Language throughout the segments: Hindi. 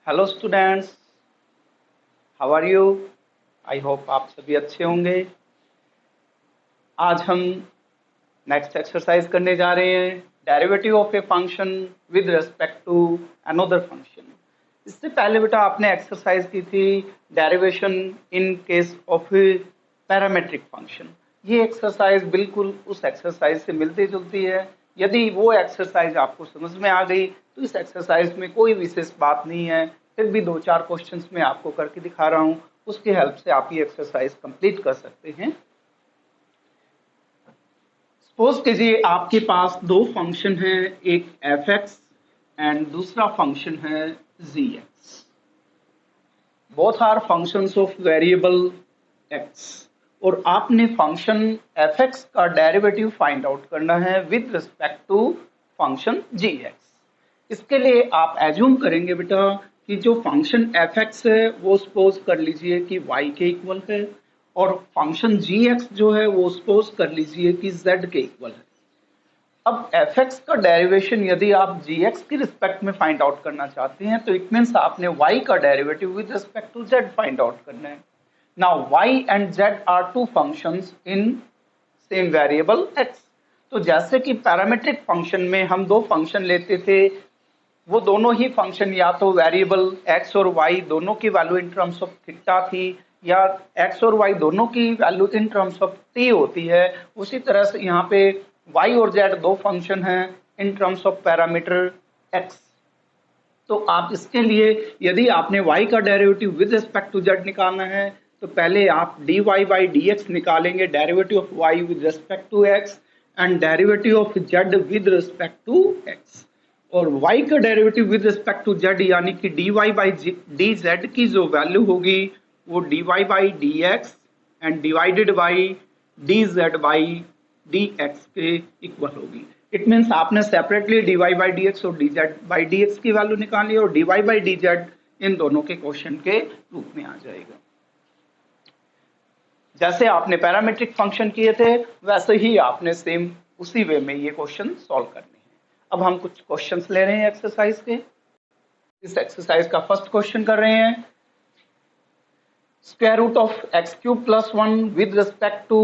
Hello students, how are you? I hope आप सभी अच्छे होंगे। आज हम नेक्स्ट एक्सरसाइज करने जा रहे हैं, derivative of a function with respect to another function. इससे पहले बेटा आपने एक्सरसाइज की थी derivation in case of parametric function. ये एक्सरसाइज बिल्कुल उस एक्सरसाइज से मिलती जुलती है। यदि वो एक्सरसाइज आपको समझ में आ गई तो इस एक्सरसाइज में कोई विशेष बात नहीं है। फिर भी दो चार क्वेश्चंस मैं आपको करके दिखा रहा हूँ, उसकी हेल्प से आप ये एक्सरसाइज कंप्लीट कर सकते हैं। सपोज कीजिए आपके पास दो फंक्शन है, एक एफ एक्स एंड दूसरा फंक्शन है G X. Both are functions of variable X और आपने फंक्शन एफ एक्स का डेरिवेटिव फाइंड आउट करना है with respect to function G X. इसके लिए आप एज्यूम करेंगे बेटा कि जो फंक्शन एफ एक्स है वो सपोज कर लीजिए कि y के इक्वल है और फंक्शन जी एक्स जो है वो सपोज कर लीजिए कि z के इक्वल है। अब एफ एक्स का डेरिवेशन यदि आप जी एक्स के रिस्पेक्ट में फाइंड आउट करना चाहते हैं तो इट मीन्स आपने y का derivative with respect to z find out करना है। Now y and z are two functions in same variable x। तो जैसे कि पैरामीट्रिक फंक्शन में हम दो फंक्शन लेते थे, वो दोनों ही फंक्शन या तो वेरिएबल x और y दोनों की value in terms of theta थी या x और y दोनों की value in terms of t होती है। उसी तरह से यहाँ पे y और z दो फंक्शन हैं in terms of parameter x। तो आप इसके लिए यदि आपने y का derivative with respect to z निकालना है तो पहले आप dy बाई dx निकालेंगे, derivative of y with respect to x and derivative of z with respect to x। और y का derivative with respect to z यानी कि dy बाई dz की जो वैल्यू होगी वो dy by dx and divided by dz by dx के इक्वल होगी। इट मीन्स आपने सेपरेटली dy बाई dx और dz बाई dx की वैल्यू निकाली और dy बाई dz इन दोनों के क्वेश्चन के रूप में आ जाएगा। जैसे आपने पैरामीट्रिक फंक्शन किए थे वैसे ही आपने सेम उसी वे में ये क्वेश्चन सॉल्व करने हैं। अब हम कुछ क्वेश्चंस ले रहे हैं एक्सरसाइज के। इस एक्सरसाइज का फर्स्ट क्वेश्चन कर रहे हैं, square root of X cube plus one with respect to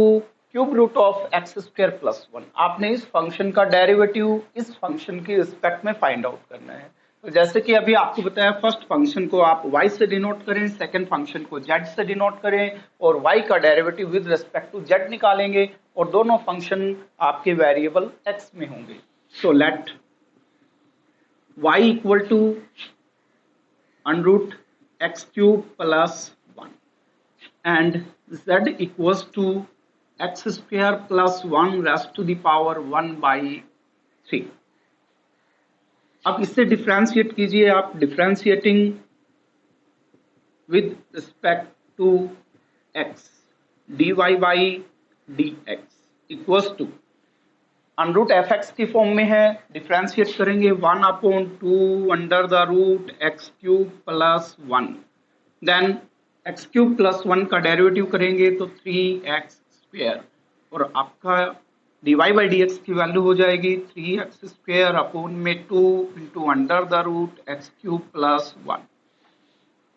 cube root of X square plus one. आपने इस फंक्शन का डेरिवेटिव इस फंक्शन की रिस्पेक्ट में फाइंड आउट करना है। तो जैसे कि अभी आपको बताया, फर्स्ट फंक्शन को आप y से डिनोट करें, सेकंड फंक्शन को z से डिनोट करें और y का derivative with respect to z निकालेंगे और दोनों फंक्शन आपके वेरिएबल x में होंगे। So let y equal to under root X cube plus one and z equals to x square plus one raised to the power one by three. अब इससे डिफ्रेंशिएट कीजिए, आप differentiating with respect to x dy by D x equals to under root F X की फॉर्म में है, डिफ्रेंशिएट करेंगे one upon two under the root X cube plus one, then X cube plus one का डेरिवेटिव करेंगे तो थ्री एक्स स्क्वायर और आपका dy बाई डी एक्स की वैल्यू हो जाएगी थ्री एक्स स्क्वायर अपॉन में two into under the root X cube plus one.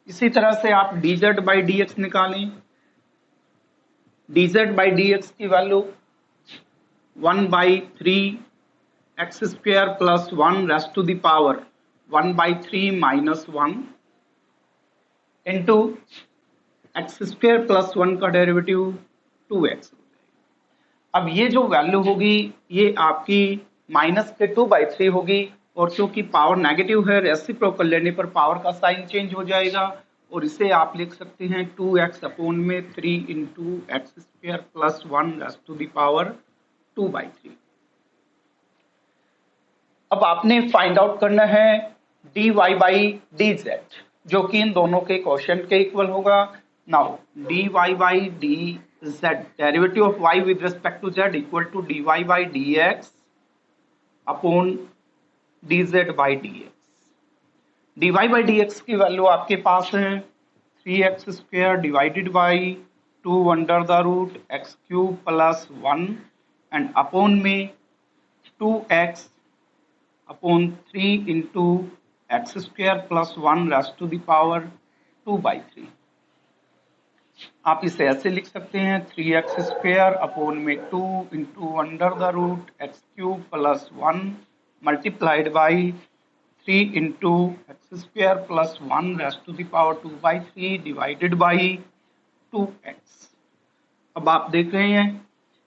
इसी तरह से आप dz बाई डी एक्स निकालें, dz बाई डी एक्स की value one by three X square plus one raised to the power one by three minus one into X square plus one का डेरिवेटिव टू एक्स। अब ये जो वैल्यू होगी ये आपकी माइनस के टू बाई थ्री होगी और क्योंकि पावर नेगेटिव है रेसिप्रोकल लेने पर पावर का साइन चेंज हो जाएगा और इसे आप लिख सकते हैं टू एक्स अपॉन में three into X square plus one raised to the power two by three. अब आपने फाइंड आउट करना है dy बाई dz जो कि इन दोनों के क्वेश्चन के इक्वल होगा। Now dy by dz derivative of y with respect to z equal to dy by dx upon dz by dx। dy by dx की वैल्यू आपके पास है three X square divided by two under the root X cube plus one and upon में two X upon three into X square plus 1 raised to the power 2/3। आप इसे ऐसे लिख सकते हैं 3x स्क्वायर अपॉन में 2 into under the root X cube plus 1 multiplied by 3 into X square plus 1 raised to the power 2/3 divided by 2x। अब आप देख रहे हैं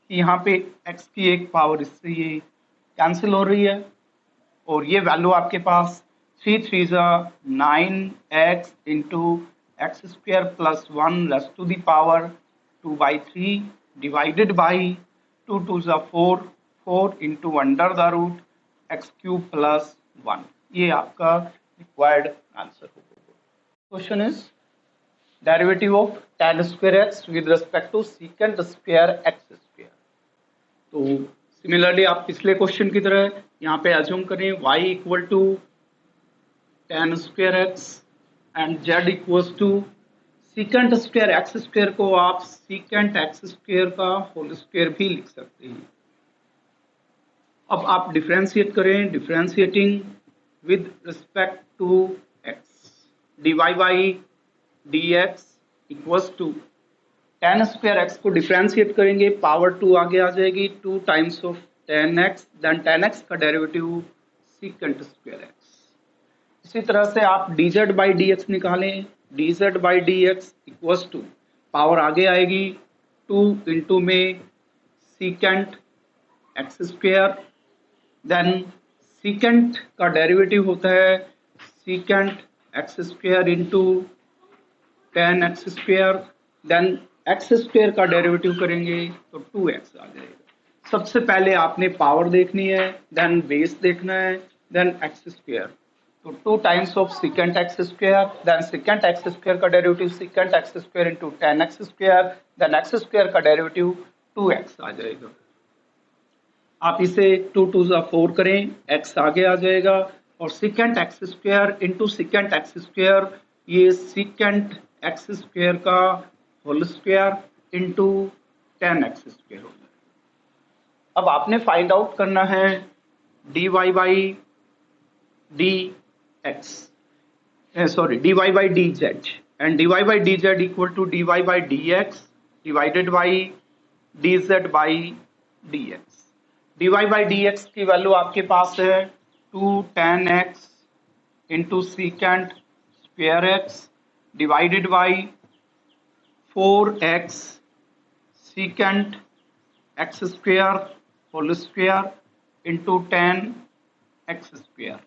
कि यहाँ पे x की एक पावर इससे ये कैंसिल हो रही है और ये वैल्यू आपके पास 3 3 9x into X square plus 1 raised to the power 2/3 divided by 2 2 4 4 into under the root X cube plus 1। ये आपका रिक्वायर्ड आंसर होगा। Question is derivative of tan square X with respect to secant square X square. तो सिमिलरली आप पिछले क्वेश्चन की तरह यहाँ पे अज्यूम करें y equal to tan square X and z equals to secant square X square को आप सीकेंट एक्स स्क्वायर का होल स्क्वायर भी लिख सकते हैं। अब आप डिफरेंशिएट करें, differentiating with respect to x dy by dx equals to tan square x को डिफरेंशिएट करेंगे, पावर 2 आगे आ जाएगी, 2 times of tan x, then tan x का डेरिवेटिव सीकेंट स्क्वायर x। इसी तरह से आप dz बाई dx निकालें, dz by dx equals to power आगे आएगी 2 इंटू में secant X square, then secant का डेरिवेटिव होता है secant X square into tan X square, then X square का डेरिवेटिव करेंगे तो 2x आ जाएगा। सबसे पहले आपने पावर देखनी है, देन बेस देखना है, देन एक्स स्क्वायर, तो 2 times of secant X square, then secant X square का derivative secant X square into tan X square, then X square का डेरिवेटिव 2x आ जाएगा। आप इसे 2 2 4 करें, x आगे आ जाएगा और secant X square into secant X square, ये सीकेंट एक्स स्क्वायर का whole square into tan X square होगा। अब आपने फाइंड आउट करना है dy by dx, sorry dy by dz, and dy by dz equal to dy by dx divided by dz by dx। dy by dx की वैल्यू आपके पास है 2 tan x into secant square x divided by 4x secant X square whole square into tan X square.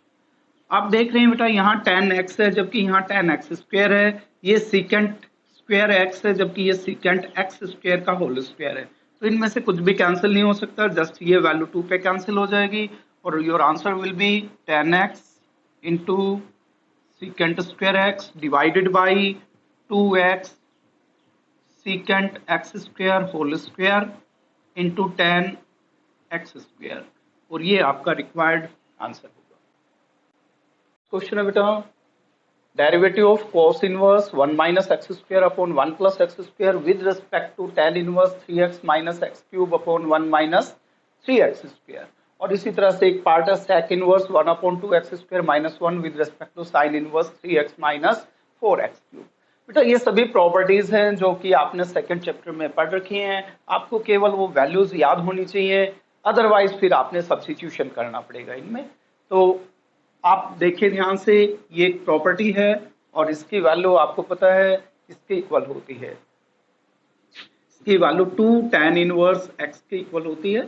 आप देख रहे हैं बेटा यहाँ tan x है जबकि यहाँ tan x स्क्वायर है, ये सीकेंट स्क्वायर x है जबकि ये सीकेंट एक्स स्क्वायर का होल स्क्वायर है, तो इनमें से कुछ भी कैंसिल नहीं हो सकता, जस्ट ये वैल्यू 2 पे कैंसिल हो जाएगी और your answer will be tan x into secant square x divided by 2x secant X square whole square into tan X square, और ये आपका रिक्वायर्ड आंसर होगा। क्वेश्चन है बेटा derivative of cos inverse 1 minus x square upon 1 plus x square with respect to tan inverse 3x minus X cube upon 1 minus 3x square, और इसी तरह से एक पार्ट है sec inverse 1 upon 2 X square minus 1 with respect to sin inverse 3x minus 4x cube. बेटा ये सभी प्रॉपर्टीज हैं जो कि आपने सेकंड चैप्टर में पढ़ रखी हैं, आपको केवल वो वैल्यूज याद होनी चाहिए, अदरवाइज फिर आपने सब्स्टिट्यूशन करना पड़ेगा इनमें। तो आप देखिए ध्यान से, ये एक प्रॉपर्टी है और इसकी वैल्यू आपको पता है इसके इक्वल होती है, इसकी वैल्यू 2 tan इनवर्स x के इक्वल होती है।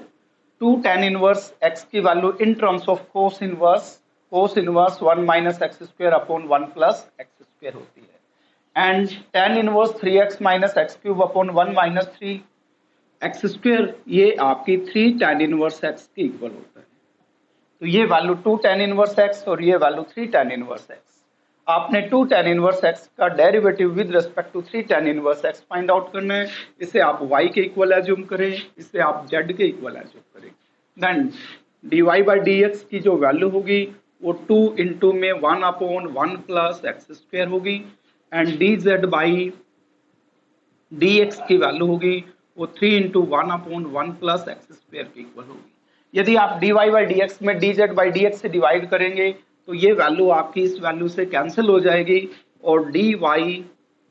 2 tan इनवर्स x की value in terms of cos inverse 1 minus x square upon 1 plus x square होती है, and tan inverse 3x minus X cube upon 1 minus 3 x square, ये आपकी 3 tan इनवर्स x के इक्वल होता है। तो ये वैल्यू 2 tan इनवर्स x और ये वैल्यू 3 tan इनवर्स x। आपने 2 tan इनवर्स x का derivative with respect to 3 tan inverse x find out करना है। इसे आप y के इक्वल एज्यूम करें, इसे आप z के इक्वल एज्यूम करें, देन dy बाई dx की जो वैल्यू होगी वो 2 इंटू में 1 अपॉन 1 प्लस एक्स स्क्वायर होगी, एंड dz बाई dx की वैल्यू होगी वो 3 into 1 upon 1 plus x square के इक्वल होगी। यदि आप dy बाई dx में dz बाई dx से डिवाइड करेंगे तो ये वैल्यू आपकी इस वैल्यू से कैंसिल हो जाएगी और dy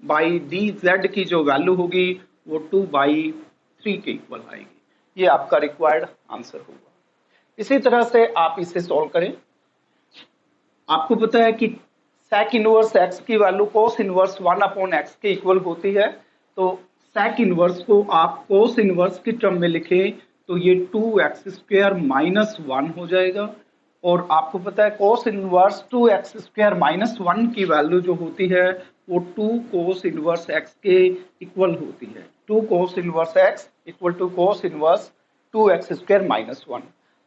बाई dz की जो वैल्यू होगी वो 2/3 के इक्वल आएगी। ये आपका रिक्वायर्ड आंसर होगा। इसी तरह से आप इसे सॉल्व करें। आपको पता है कि sec इनवर्स x की वैल्यू cos इनवर्स 1/x के इक्वल होती है, तो sec इनवर्स को आप cos इनवर्स की टर्म में लिखें तो ये 2x² माइनस 1 हो जाएगा। और आपको पता है cos इनवर्स 2x² माइनस 1 की वैल्यू जो होती है वो 2 cos इनवर्स x के इक्वल होती है। 2 cos inverse x equal to cos inverse 2x² minus 1।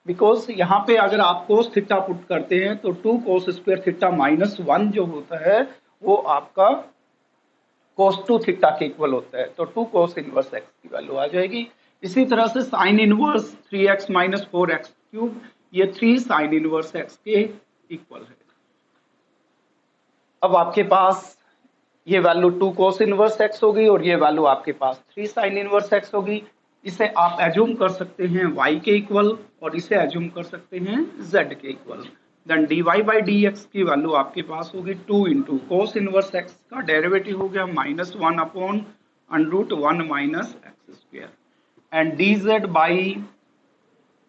Because यहाँ पे अगर आप cos थीटा पुट करते हैं तो 2 cos स्क्वायर थीटा माइनस 1 जो होता है वो आपका cos 2 थीटा के इक्वल होता है, तो 2 cos इनवर्स x की वैल्यू आ जाएगी। इसी तरह से sin inverse 3x minus 4x cube, ये 3 sin इनवर्स x के इक्वल है। अब आपके पास ये वैल्यू 2 cos इनवर्स x होगी और ये वैल्यू आपके पास 3 sin इनवर्स x होगी। इसे आप एज्यूम कर सकते हैं y के इक्वल और इसे एज्यूम कर सकते हैं z के equal. Then dy by dx की वैल्यू आपके पास होगी 2 इंटू कोस इनवर्स x का डेरिवेटिव हो गया minus 1 upon √1 minus x square, and dz by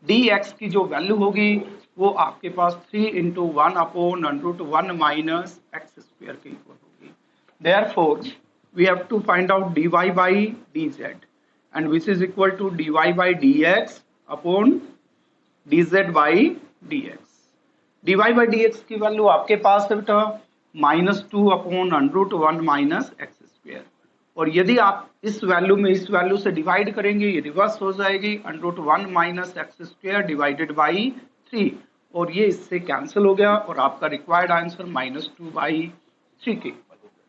dx की जो वैल्यू होगी वो आपके पास 3 into 1 upon √1 minus x square के इक्वल होगी। Therefore, we have to find out dy by dz, and which is equal to dy by dx upon dz by dx. dy by dx की वैल्यू आपके पास है बेटा -2 अपॉन √1 माइनस एक्स स्क्वायर, और यदि आप इस वैल्यू में इस वैल्यू से डिवाइड करेंगे ये रिवर्स हो जाएगी √1 minus x square divided by 3, और ये इससे कैंसिल हो गया और आपका रिक्वायर्ड आंसर -2/3 के इक्वल हो गया।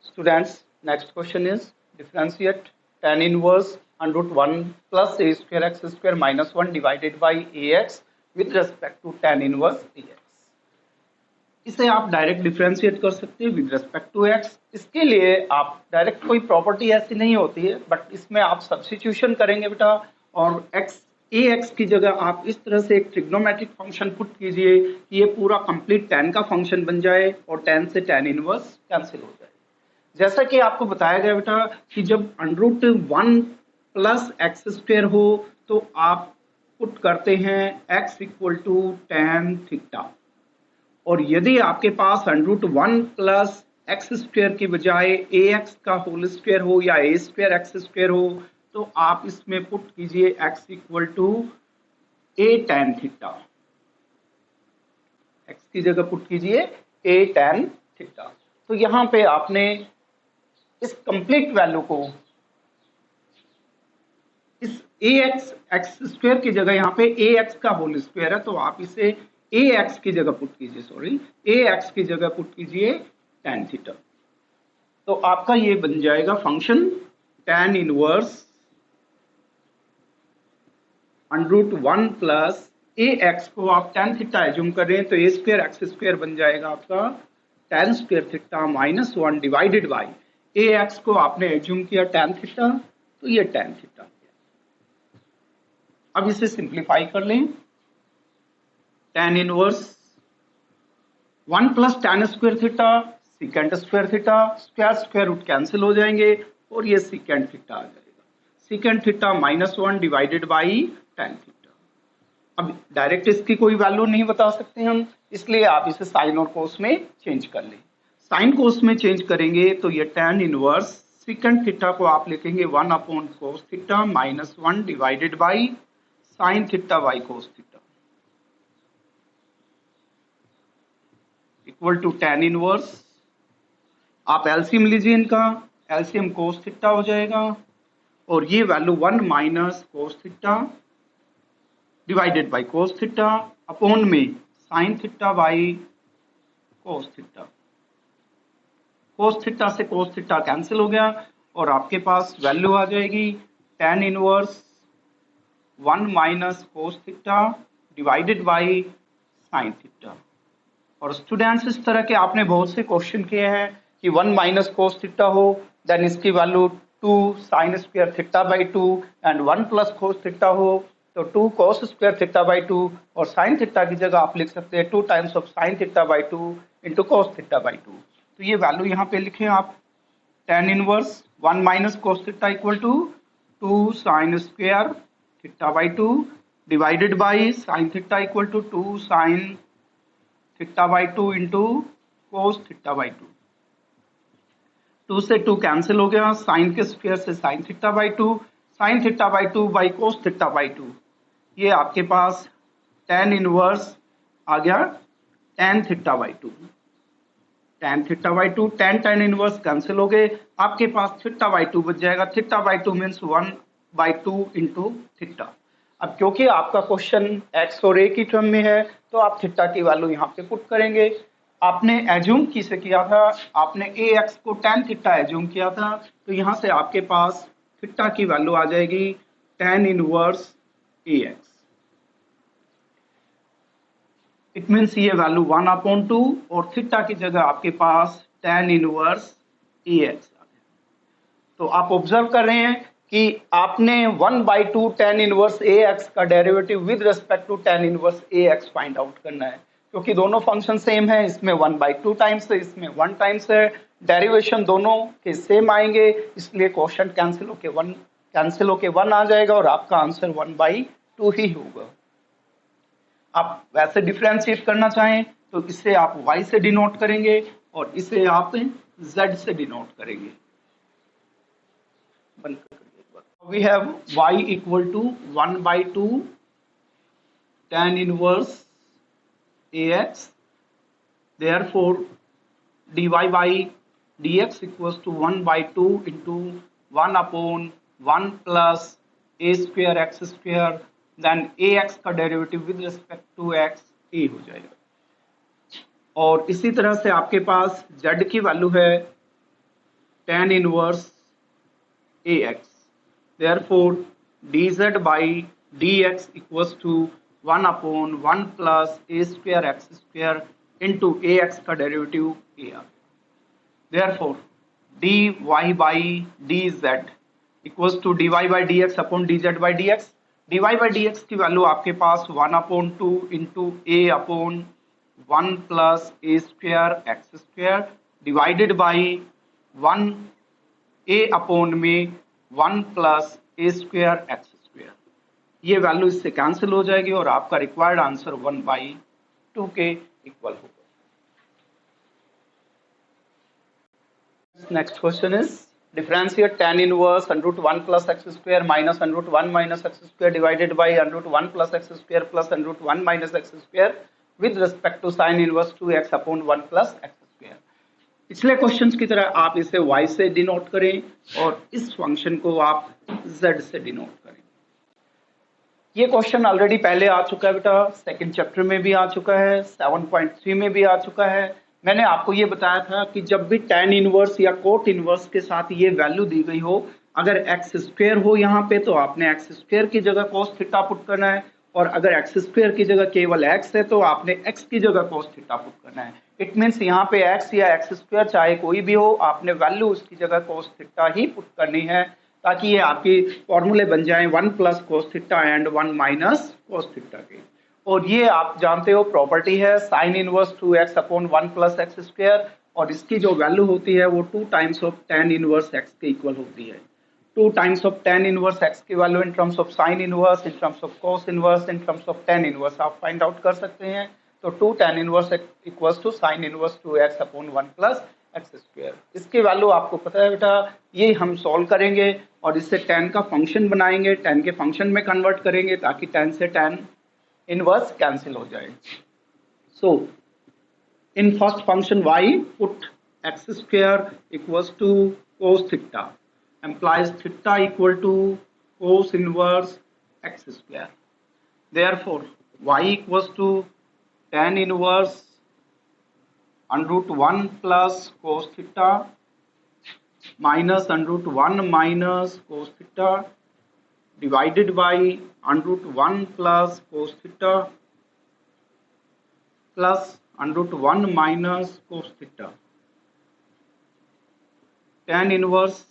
Students, next question is differentiate tan inverse √1 plus a square x square minus 1 divided by ax with respect to tan inverse dx. इसे आप डायरेक्ट डिफरेंशिएट कर सकते हैं विद रिस्पेक्ट टू x। इसके लिए आप डायरेक्ट कोई प्रॉपर्टी ऐसी नहीं होती है, बट इसमें आप सब्स्टिट्यूशन करेंगे बेटा, और ax की जगह आप इस तरह से एक ट्रिग्नोमेट्रिक फंक्शन पुट कीजिए कि ये पूरा कंप्लीट tan का फंक्शन बन जाए और tan से tan इनवर्स कैंसिल हो जाए। जैसा कि आपको बताया गया बेटा कि जब √1 प्लस एक्स स्क्वायर हो तो आप पुट करते हैं x equal to tan theta, और यदि आपके पास √1 प्लस एक्स स्क्वायर की बजाय ax का होल स्क्वायर हो या a स्क्वायर एक्स स्क्वायर हो तो आप इसमें पुट कीजिए x equal to a tan theta. x की जगह पुट कीजिए a tan थीटा। तो यहां पे आपने इस कंप्लीट वैल्यू को इस ax एक्स स्क्वायर की जगह यहाँ पे ax का होल स्क्वायर है तो आप इसे ax की जगह पुट कीजिए, ax की जगह पुट कीजिए tan थीटा। तो आपका ये बन जाएगा function tan inverse √1 plus ax को आप tan थीटा एज्यूम कर रहे हैं तो a स्क्वायर एक्स स्क्वायर बन जाएगा आपका tan square theta minus 1 divided by ax को आपने एज्यूम किया tan थीटा तो ये tan थीटा। अब इसे सिंप्लीफाई कर लें, tan inverse 1 plus tan square theta secant square theta, square square root cancel हो जाएंगे और ये सीकेंट थीटा आ जाएगा, secant theta -1 divided by tan theta. अब डायरेक्ट इसकी कोई वैल्यू नहीं बता सकते हम, इसलिए आप इसे साइन और कोस में चेंज कर लें। साइन कोस में चेंज करेंगे तो ये tan इनवर्स सीकेंट थीटा को आप लिखेंगे 1 upon cos theta -1 divided by sine theta by cos theta equal to tan inverse, आप एलसीएम लीजिए इनका, एलसीएम कोस थीटा हो जाएगा और ये value 1 minus cos theta divided by cos theta upon में sine theta by cos theta. Cos theta से कोस थीटा कैंसिल हो गया और आपके पास वैल्यू आ जाएगी tan inverse 1 minus cos theta divided by sine theta. और स्टूडेंट्स इस तरह के आपने बहुत से क्वेश्चन किए हैं कि 1 माइनस कोस थीटा हो देन इसकी value 2 sine square theta by 2 and 1 plus cos theta हो तो 2 कोस स्क्वायर थीटा बाई 2 और साइन थीटा की जगह आप लिख सकते हैं 2 times of sine theta by 2 into cos theta by 2। तो ये वैल्यू यहाँ पे लिखें आप tan inverse 1 minus cos theta equal to 2 sine square theta by 2 divided by sine theta equal to 2 sine theta by 2 into cos theta by 2। 2 से 2 कैंसिल हो गया, साइन के स्क्वायर से sign theta by 2, sine theta by 2 by cos theta by 2। ये आपके पास tan इनवर्स आ गया tan theta by 2, tan theta by 2, tan inverse cancel हो गए, आपके पास थीटा बाई 2 बच जाएगा। Theta by 2 means 1 by 2 into theta. अब क्योंकि आपका क्वेश्चन x और a की टर्म में है तो आप थीटा की वैल्यू यहाँ पे पुट करेंगे। आपने एज्यूम किसे किया था, आपने ax को tan थीटा एज्यूम किया था, तो यहाँ से आपके पास थीटा की वैल्यू आ जाएगी tan inverse ax। It means ये वैल्यू 1/2 और थीटा की जगह आपके पास tan इनवर्स ax आ गया। तो आप ऑब्जर्व कर रहे हैं कि आपने 1/2 tan इनवर्स ax का derivative with respect to tan inverse ax find out करना है, क्योंकि दोनों फंक्शन सेम है, इसमें 1/2 टाइम्स है, इसमें 1 टाइम्स है, डेरिवेशन दोनों के सेम आएंगे, इसलिए क्वेश्चन कैंसिल होके 1 आ जाएगा और आपका आंसर 1/2 ही होगा। आप वैसे डिफरेंशिएट करना चाहें तो इसे आप y से डिनोट करेंगे और इसे आप z से डिनोट करेंगे। We have y equal to 1/2 tan inverse ax, therefore dy by dx equals to 1/2 into 1/1 plus a square x square, then ax का derivative with respect to x a हो जाएगा। और इसी तरह से आपके पास z की वैल्यू है tan inverse ax, therefore dz by dx equals to 1/1 plus a square x square into ax का डेरिवेटिव a आ गया। Therefore dy by dz equals to dy by dx upon dz by dx। dy by dx की वैल्यू आपके पास 1/2 into a upon 1 plus a square x square divided by 1 a upon में 1 plus a square x square। ये वैल्यू इससे कैंसिल हो जाएगी और आपका रिक्वायर्ड आंसर 1/2 के इक्वल होगा। Next question is differentiate tan inverse √1 plus x square minus √1 minus x square divided by √1 plus x square plus √1 minus x square with respect to sin inverse 2x upon 1 plus x square। पिछले क्वेश्चंस की तरह आप इसे y से डिनोट करें और इस फंक्शन को आप z से डिनोट करें। ये क्वेश्चन ऑलरेडी पहले आ चुका है बेटा, सेकंड चैप्टर में भी आ चुका है, 7.3 में भी आ चुका है। मैंने आपको ये बताया था कि जब भी tan इनवर्स या कोट इनवर्स के साथ ये वैल्यू दी गई हो, अगर x स्क्वायर हो यहाँ पे तो आपने x स्क्वायर की जगह cos थीटा पुट करना है, और अगर x स्क्वायर की जगह केवल x है तो आपने x की जगह cos थीटा पुट करना है। इट मीन्स यहाँ पे x या x स्क्वायर चाहे कोई भी हो, आपने वैल्यू उसकी जगह cos थीटा ही पुट करनी है, ताकि ये आपकी फॉर्मूले बन जाए 1 plus cos theta and 1 minus cos theta के। और ये आप जानते हो प्रॉपर्टी है sine inverse 2x upon 1 plus x square, और इसकी जो वैल्यू होती है वो 2 times of tan inverse x के इक्वल होती है। 2 times of tan inverse x की value in terms of sine inverse, in terms of cos inverse, in terms of tan inverse आप फाइंड आउट कर सकते हैं। तो 2 tan inverse equals to sine inverse 2x upon 1 plus x square. इसकी वैल्यू आपको पता है बेटा, ये हम सॉल्व करेंगे और इससे tan का फंक्शन बनाएंगे, tan के फंक्शन में कन्वर्ट करेंगे ताकि tan से tan इनवर्स कैंसिल हो जाए। So in first function y put x square equals to cos theta implies theta equal to cos inverse x square। Therefore y equals to tan inverse √1 plus cos theta minus √1 minus cos theta divided by √1 plus cos theta plus √1 minus cos theta। tan inverse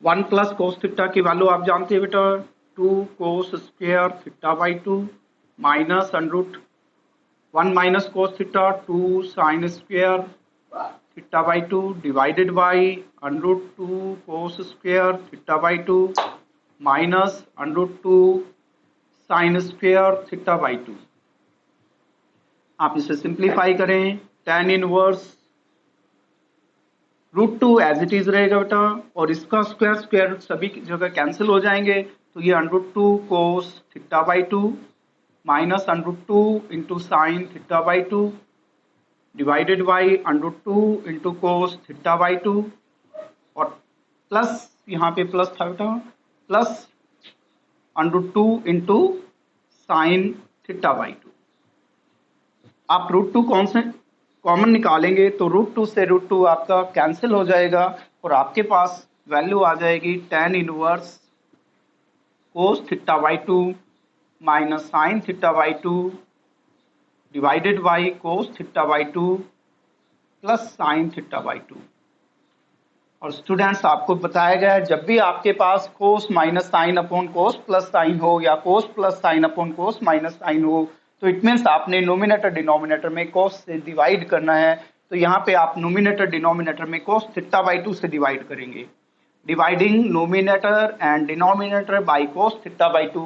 1 plus cos theta की वैल्यू आप जानते हैं बेटा 2 cos square theta by 2 minus under 1 minus cos theta 2 sine square theta by 2 divided by under 2 cos square theta by 2 minus under 2 sine square theta by 2। आप इसे सिंप्लीफाई करें, tan inverse √2 as it is रहेगा बेटा, और इसका स्क्वायर स्क्वायर सभी जगह कैंसिल हो जाएंगे, तो ये √2 cos theta by 2 minus √2 into sine theta by 2 divided by √2 into cos theta by 2 और प्लस यहाँ पे प्लस था बेटा plus √2 into sine theta by 2। आप √2 कौन से कॉमन निकालेंगे तो √2 से √2 आपका कैंसिल हो जाएगा और आपके पास वैल्यू आ जाएगी tan inverse cos theta by 2 minus sign theta by 2 divided by cos theta by 2 plus sign theta by 2। और स्टूडेंट्स आपको बताया गया है जब भी आपके पास cos minus sine upon cos plus sine हो या cos plus sine upon cos minus sine हो, तो इट मीन्स आपने नोमिनेटर डिनोमिनेटर में कोस से डिवाइड करना है। तो यहाँ पे आप नोमिनेटर डिनोमिनेटर में कोस थीटा बाई 2 से डिवाइड करेंगे। Dividing numerator and denominator by cos theta by 2,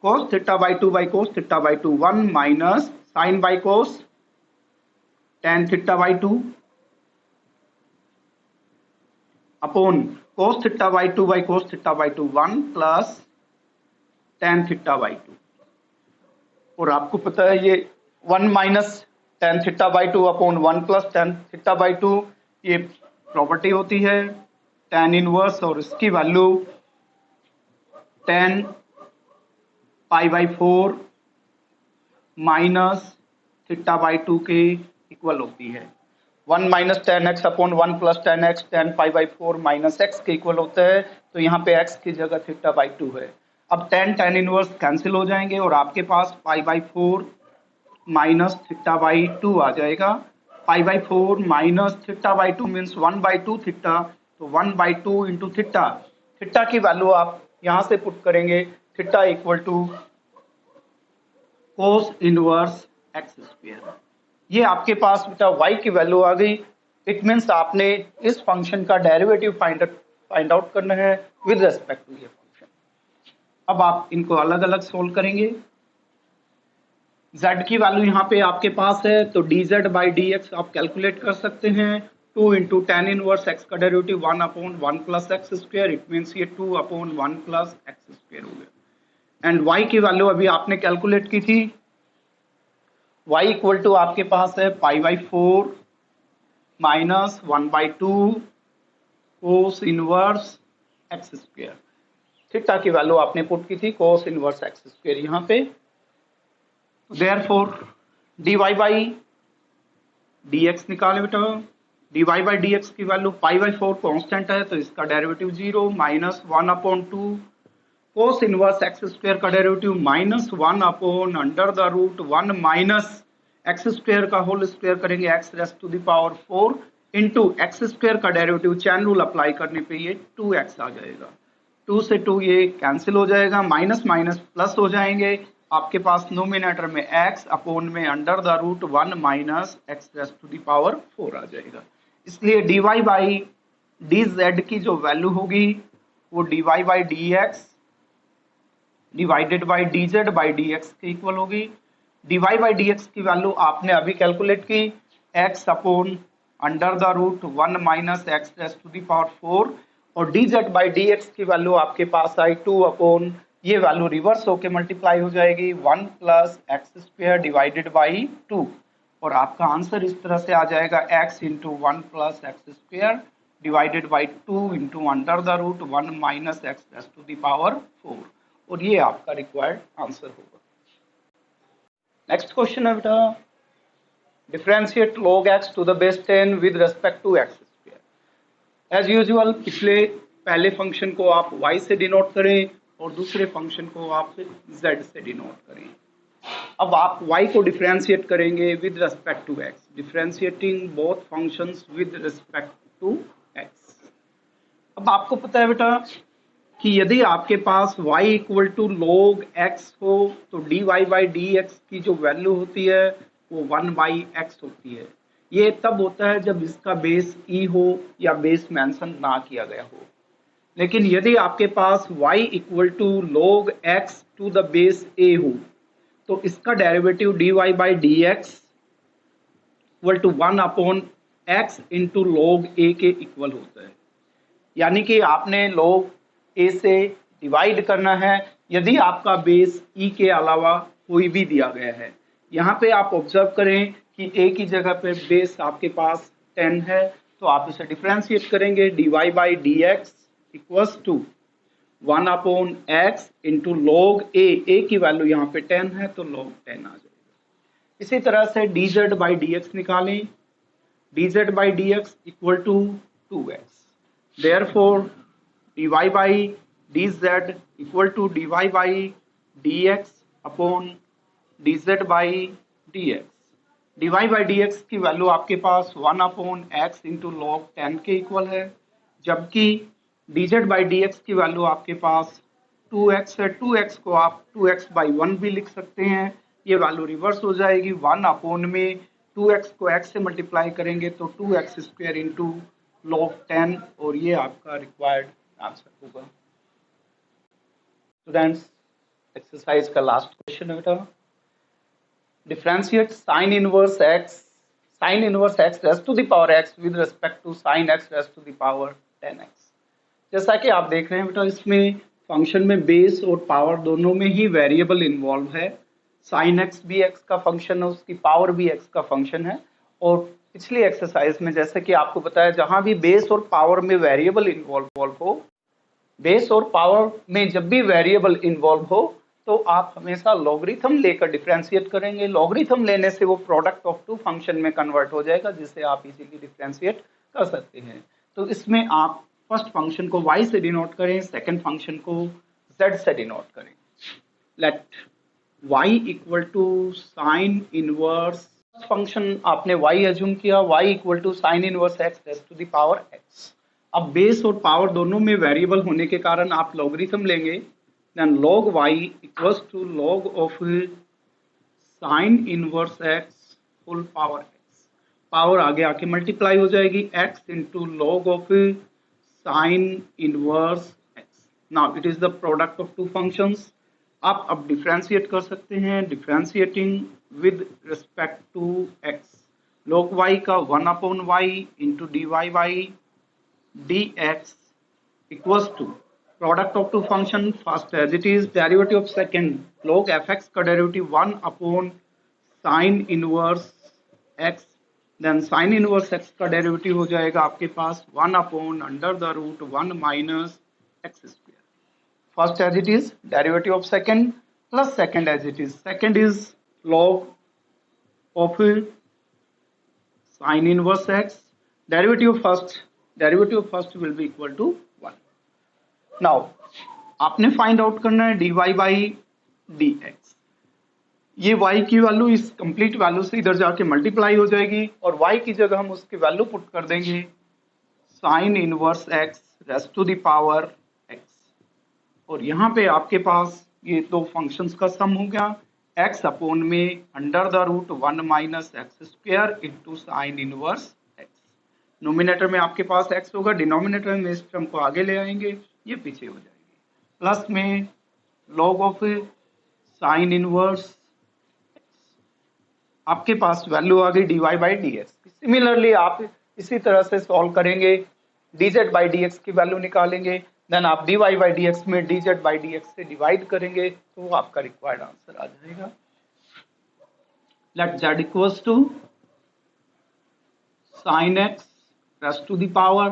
cos theta by 2 by cos theta by 2 1 minus sine by cos tan theta by 2 upon cos theta by 2 by cos theta by 2 1 plus tan theta by 2। और आपको पता है ये 1 minus tan theta by 2 upon 1 plus tan theta by 2 ये प्रॉपर्टी होती है tan इनवर्स, और इसकी value tan pi by 4 minus theta by 2 के इक्वल होती है। 1 minus tan x upon 1 plus tan x tan pi by 4 minus x के इक्वल होता है, तो यहाँ पे x की जगह थीटा बाई 2 है। अब tan इनवर्स कैंसिल हो जाएंगे और आपके पास pi by 4 minus theta by 2 आ जाएगा। Pi by 4 minus theta by 2 means 1 by 2 theta, तो 1 बाई 2 इंटू थीटा, थीटा की वैल्यू आप यहाँ से पुट करेंगे, theta equal to cos inverse X square. ये आपके पास बेटा y की वैल्यू आ गई। इट मीन्स आपने इस फंक्शन का डेरिवेटिव फाइंड आउट करना है विद रेस्पेक्ट टू ये फंक्शन। अब आप इनको अलग अलग सोल्व करेंगे। z की वैल्यू यहाँ पे आपके पास है, तो dz बाई dx आप कैलकुलेट कर सकते हैं। 2 इंटू टेन इनवर्स x का derivative 1 upon 1 plus x square, it means ये 2 अपॉन 1 प्लस एक्स स्क्वायर हो गया। एंड y की वैल्यू अभी आपने कैलकुलेट की थी, y इक्वल टू आपके पास है पाई by 4 minus 1 by 2 cos inverse X square. Theta की वैल्यू आपने पुट की थी कोस इनवर्स एक्स स्क्वायर यहाँ पे। देयरफॉर dy बाई dx निकाले बेटा, dy बाई dx की वैल्यू पाई बाई 4 कॉन्स्टेंट है तो इसका derivative 0 minus 1 upon 2 cos inverse X square का derivative minus 1 upon under the root 1 minus x square का होल स्क्वायर करेंगे x raised to the power 4 into X square का डेरिवेटिव चैन रूल अप्लाई करने पे ये 2x आ जाएगा। 2 से 2 ये कैंसिल हो जाएगा, माइनस माइनस प्लस हो जाएंगे, आपके पास नोमिनेटर में x अपॉन में under the root 1 minus x raised to the power 4 आ जाएगा। इसलिए dy बाई dz की जो वैल्यू होगी वो dy by dx divided by dz by dx के इक्वल होगी। dy बाई dx की वैल्यू आपने अभी कैलकुलेट की, x upon under the root 1 minus x raised to the power 4, और dz बाई dx की वैल्यू आपके पास आई 2 अपॉन, ये वैल्यू रिवर्स होके मल्टीप्लाई हो जाएगी 1 plus x square divided by 2, और आपका आंसर इस तरह से आ जाएगा x into 1 plus x square divided by 2 into under the root 1 minus x raised to the power 4, और ये आपका रिक्वायर्ड आंसर होगा। नेक्स्ट क्वेश्चन है बेटा, differentiate log x to the base 10 with respect to x square. As usual पहले फंक्शन को आप y से डिनोट करें और दूसरे फंक्शन को आप z से डिनोट करें। अब आप y को डिफरेंशिएट करेंगे with respect to x, differentiating both functions with respect to x। अब आपको पता है बेटा कि यदि आपके पास y equal to log x हो तो dy बाई डी एक्स की जो वैल्यू होती है वो 1 बाई एक्स होती है। ये तब होता है जब इसका बेस e हो या बेस मेंशन ना किया गया हो। लेकिन यदि आपके पास y equal to log x to the base a हो तो इसका derivative dy by D x equal to 1 upon x into log a के इक्वल होता है। यानी कि आपने log a से डिवाइड करना है यदि आपका बेस e के अलावा कोई भी दिया गया है। यहाँ पे आप ऑब्जर्व करें कि a की जगह पे बेस आपके पास 10 है तो आप इसे डिफरेंशिएट करेंगे dy by D x equals to 1 upon x into log a की वैल्यू यहाँ पे 10 है तो log 10 आ जाएगा। इसी तरह से dz बाई डी एक्स निकालें, dz by D x equal to 2x। Therefore dy by dz equal to dy by dx upon dz by dx। dy by dx की वैल्यू आपके पास 1 अपॉन x इंटू log 10 के इक्वल है, जबकि dz बाई dx की वैल्यू आपके पास 2x है। 2x को आप 2x बाई 1 भी लिख सकते हैं, ये वैल्यू रिवर्स हो जाएगी। 1 अपॉन में 2x को x से मल्टीप्लाई करेंगे तो 2x स्क्वायर इंटू log 10 और ये आपका रिक्वायर्ड आंसर होगा। स्टूडेंट्स, एक्सरसाइज का लास्ट क्वेश्चन है बेटा, differentiate sine inverse x raise to the power x with respect to sine x raise to the power 10x। जैसा कि आप देख रहे हैं बेटा, इसमें फंक्शन में बेस और पावर दोनों में ही वेरिएबल इन्वॉल्व है। साइन x भी x का फंक्शन है, उसकी पावर भी x का फंक्शन है। और पिछली एक्सरसाइज में जैसे कि आपको बताया, जहां भी बेस और पावर में वेरिएबल इन्वॉल्व हो, बेस और पावर में जब भी वेरिएबल इन्वॉल्व हो तो आप हमेशा लॉगरिथम लेकर डिफरेंशिएट करेंगे। लॉगरिथम लेने से वो प्रोडक्ट ऑफ टू फंक्शन में कन्वर्ट हो जाएगा, जिसे आप इजीली डिफरेंशिएट कर सकते हैं। तो इसमें आप फर्स्ट फंक्शन को y से डिनोट करें, सेकंड फंक्शन को z से डिनोट करें। Let y equal to sine inverse, function आपने y एज्यूम किया, y equal to sine inverse x raise to the power x। अब बेस और पावर दोनों में वेरिएबल होने के कारण आप लॉगरिथम लेंगे, then log y equals to log of sine inverse x full power x। Power आगे आके मल्टीप्लाई हो जाएगी, x into log of sine inverse x। Now it is the product of two functions. आप अब डिफरेंशिएट कर सकते हैं, differentiating with respect to x। log y का 1 upon y into dy by dx equals to product of two function first as it is, derivative of second log fx का derivative 1 upon sine inverse x, then sine inverse x का डेरिवेटिव हो जाएगा आपके पास 1 upon under the root 1 minus x square. First as it is, derivative of second plus second as it is, second is log of sine inverse x, derivative of first will be equal to 1। Now आपने फाइंड आउट करना है dy बाई डी एक्स। ये y की वैल्यू इस कंप्लीट वैल्यू से इधर जाके मल्टीप्लाई हो जाएगी और y की जगह हम उसकी वैल्यू पुट कर देंगे sine inverse x raise to the power x। और यहाँ पे आपके पास ये दो फंक्शंस का सम हो गया, x अपॉन में under the root 1 minus x square into sine inverse x। Numerator में आपके पास x होगा, डिनोमिनेटर में इस टर्म को आगे ले आएंगे, ये पीछे हो जाएगी। प्लस में log ऑफ साइन इनवर्स, आपके पास वैल्यू आ गई dy by D x. Similarly आप इसी तरह से सॉल्व करेंगे, dz बाई डी एक्स की वैल्यू निकालेंगे, देन आप dy बाई डी एक्स में dz बाई डी एक्स से डिवाइड करेंगे तो वो आपका रिक्वायर्ड आंसर आ जाएगा। Let z equals to sine x raised to the power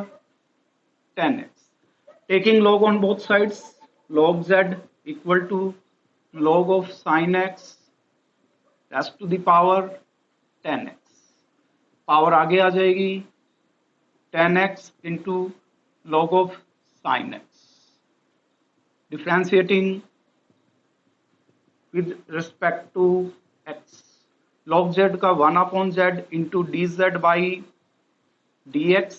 10x, taking log on both sides, log z equal to log of sin x raised to the power 10x। Power आगे आ जाएगी 10x into log of sin x, differentiating with respect to x, log z का 1 अपॉन z इंटू डी जेड बाई dx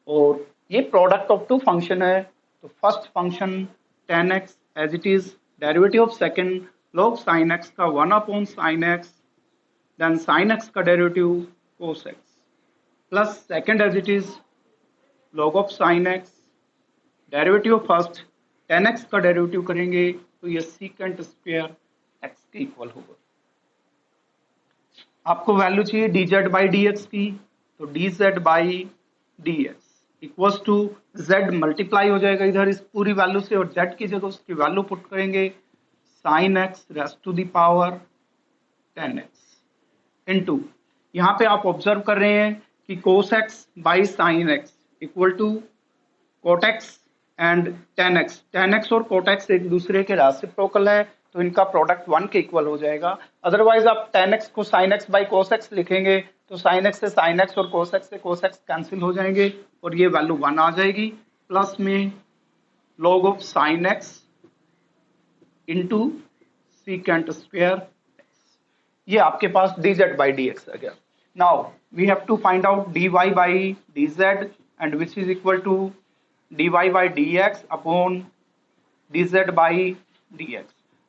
और ये प्रोडक्ट ऑफ टू फंक्शन है, तो first function tan x as it is, derivative of second log sin x का 1/sin x, then sin x का derivative cos x, plus second as it is log of sin x, derivative of first tan x का डेरिवेटिव करेंगे तो ये सीकेंट स्क्वायर x के इक्वल होगा। आपको वैल्यू चाहिए dz बाई dx की, तो dz by dx equals to z multiply हो जाएगा इधर इस पूरी वैल्यू से, और z की जगह उसकी वैल्यू पुट करेंगे sin x raised to the power 10x into, यहाँ पे आप ऑब्जर्व कर रहे हैं कि cos x by sin x equal to cot x and tan x, tan x और cot x एक दूसरे के रेसिप्रोकल है, तो इनका प्रोडक्ट 1 के इक्वल हो जाएगा। अदरवाइज आप tan x को sin x by cos x लिखेंगे तो sin x से sin x और cos x से cos x कैंसिल हो जाएंगे और ये वैल्यू 1 आ जाएगी, प्लस में log of sin x into secant square, ये आपके पास dz बाई dx आ गया। Now we have to find out dy by dz and which is equal to dy by dx upon dz by dx।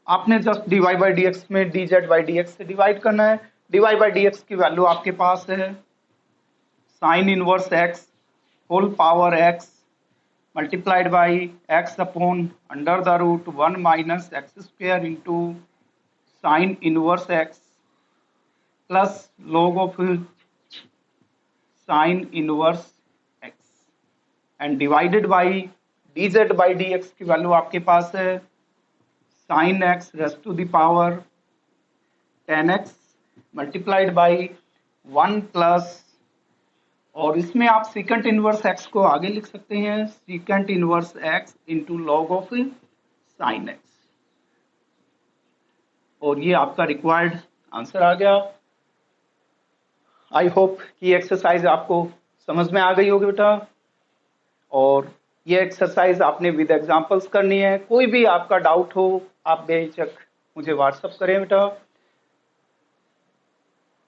आपने जस्ट dy बाई dx में dz बाई dx से डिवाइड करना है। dy बाई dx की वैल्यू आपके पास है sine inverse x whole power x multiplied by x upon under the root 1 minus x square into sine inverse x plus log of sine inverse x and divided by dz by dx की वैल्यू आपके पास है sin x raised to the power 10x multiplied by 1 plus, और इसमें आप सीकेंट इनवर्स x को आगे लिख सकते हैं secant inverse x into log of sine x, और ये आपका रिक्वायर्ड आंसर आ गया। आई होप कि एक्सरसाइज आपको समझ में आ गई होगी बेटा, और ये एक्सरसाइज आपने विद एग्जांपल्स करनी है। कोई भी आपका डाउट हो आप बेझिझक मुझे व्हाट्सअप करें बेटा।